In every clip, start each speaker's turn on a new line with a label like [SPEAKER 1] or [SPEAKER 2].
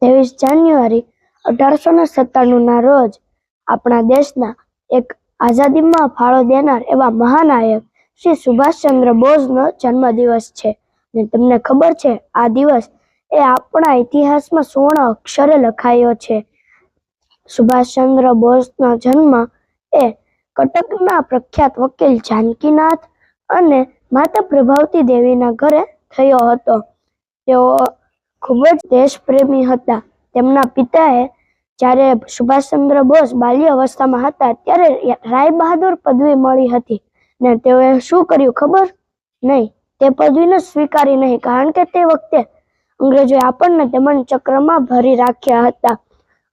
[SPEAKER 1] 23 જાન્યુઆરી 1897ના રોજ આપણા દેશના એક આઝાદીમાં ફાળો દેનાર એવા મહાનાયક શ્રી સુભાષચંદ્ર બોઝનો જન્મદિવસ છે. અને તમને ખબર છે, આ દિવસ એ આપણા ઇતિહાસમાં સુવર્ણ અક્ષરે લખાયો છે. સુભાષચંદ્ર બોઝનો જન્મ એ કટકના પ્રખ્યાત વકીલ જાનકીનાથ અને માતા પ્રભાવતી દેવીના ઘરે થયો હતો. તેઓ ખૂબ જ દેશપ્રેમી હતા. તેમના પિતાએ જ્યારે સુભાષચંદ્ર બોઝ બાલ્ય અવસ્થામાં હતા ત્યારે રાય બહાદુર પદવી મળી હતી ને તેઓએ શું કર્યું ખબર? નહીં, તે પદવીને સ્વીકારી નહીં, કારણ કે તે વખતે અંગ્રેજોએ આપણને દમન ચક્રમાં ભરી રાખ્યા હતા.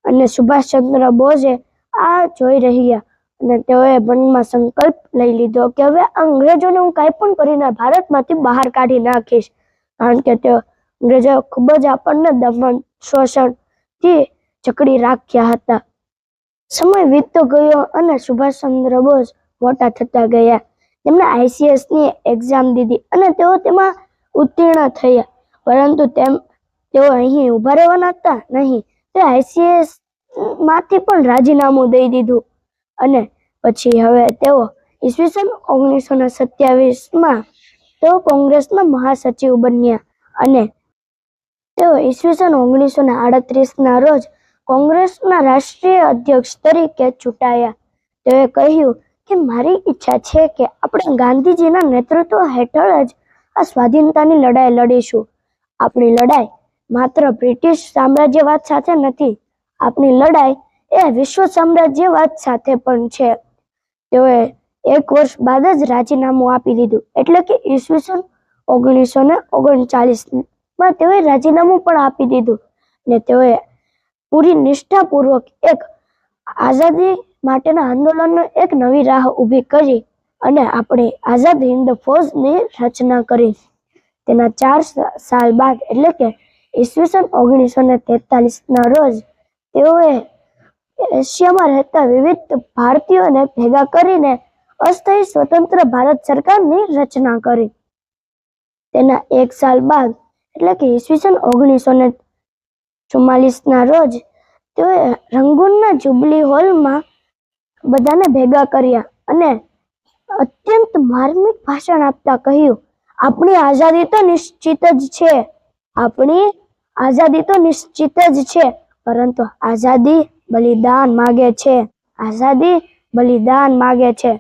[SPEAKER 1] અને સુભાષચંદ્ર બોઝે આ જોઈ રહ્યા અને તેઓએ મનમાં સંકલ્પ લઈ લીધો કે હવે અંગ્રેજોને હું કાંઈ પણ કરીને ભારતમાંથી બહાર કાઢી નાખીશ, કારણ કે તેઓ અંગ્રેજોએ ખૂબ જ આપણને દમન શોષણથી જકડી રાખ્યા હતા. સમય વીતતો ગયો અને સુભાષચંદ્ર બોઝ મોટા થતા ગયા. તેમણે ICSની એક્ઝામ દીધી અને તેઓ તેમાં ઉત્તીર્ણ થયા, પરંતુ તેઓ અહીં ઊભા રહેવાના હતા નહીં. તે ICS માંથી પણ રાજીનામું દઈ દીધું અને પછી હવે તેઓ ઈસવીસન 1927માં તેઓ કોંગ્રેસના મહાસચિવ બન્યા અને તેઓ ઈસવીસન 1938ના રોજ કોંગ્રેસના રાષ્ટ્રીય અધ્યક્ષ તરીકે ચૂંટાયા. તેઓએ કહ્યું કે મારી ઈચ્છા છે કે આપણે ગાંધીજીના નેતૃત્વ હેઠળ જ આ સ્વાધીનતાની લડાઈ લડીશું. આપણી લડાઈ માત્ર બ્રિટિશ સામ્રાજ્યવાદ સાથે નથી, આપણી લડાઈ એ વિશ્વ સામ્રાજ્યવાદ સાથે પણ છે. તેઓએ 1 વર્ષ બાદ જ રાજીનામું આપી દીધું, એટલે કે ઈસવીસન 1939માં તેઓએ રાજીનામું પણ આપી દીધું અને તેઓએ પૂરી નિષ્ઠાપૂર્વક એક આઝાદી માટેના આંદોલનનો એક નવી રાહ ઊભી કરી અને આપણી આઝાદ હિન્દ ફૌજની રચના કરી. તેના 4 સાલ બાદ એટલે કે ઈસવીસન 1943ના રોજ તેઓએ એશિયામાં રહેતા વિવિધ ભારતીયોને ભેગા કરીને અસ્થાયી સ્વતંત્ર ભારત સરકારની રચના કરી. તેના 1 સાલ બાદ એટલે કે ઈસવીસન 1944ના રોજ તેઓએ રંગૂનના જ્યુબિલી હોલમાં બધાને ભેગા કર્યા અને અત્યંત માર્મિક ભાષણ આપતા કહ્યું, આપણી આઝાદી તો નિશ્ચિત જ છે, આપણી આઝાદી તો નિશ્ચિત જ છે, પરંતુ આઝાદી બલિદાન માગે છે, આઝાદી બલિદાન માગે છે.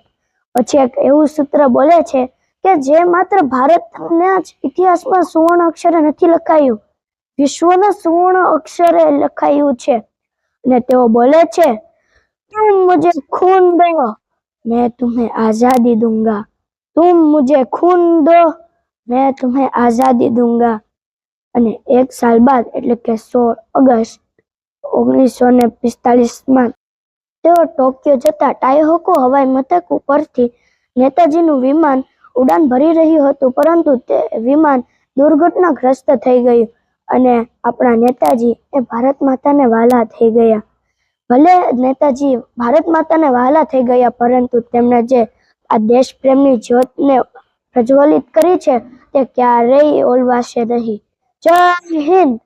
[SPEAKER 1] પછી એક એવું સૂત્ર બોલે છે કે જે માત્ર ભારતના જ ઇતિહાસમાં સુવર્ણ અક્ષરે નથી લખાયું, વિશ્વના સુવર્ણ અક્ષરે લખાયું છે. અને તેઓ બોલે છે, तुम मुझे खून दो मैं तुम्हें आजादी दूंगा, तुम मुझे खून दो मैं तुम्हें आजादी दूंगा. અને 1 સાલ બાદ એટલે કે 16 ઓગસ્ટ 1945માં તેઓ ટોક્યો જતા ટાઇહોકો હવાઈ મથક ઉપરથી નેતાજીનું વિમાન ઉડાન ભરી રહ્યું હતું, પરંતુ તે વિમાન દુર્ઘટનાગ્રસ્ત થઈ ગયું અને આપણા નેતાજી એ ભારત માતાને વહાલા થઈ ગયા. ભલે નેતાજી ભારત માતાને વહાલા થઈ ગયા, પરંતુ તેમણે જે આ દેશપ્રેમની જ્યોતને પ્રજ્વલિત કરી છે તે ક્યારેય ઓલવાશે નહીં. જય હિન્દ.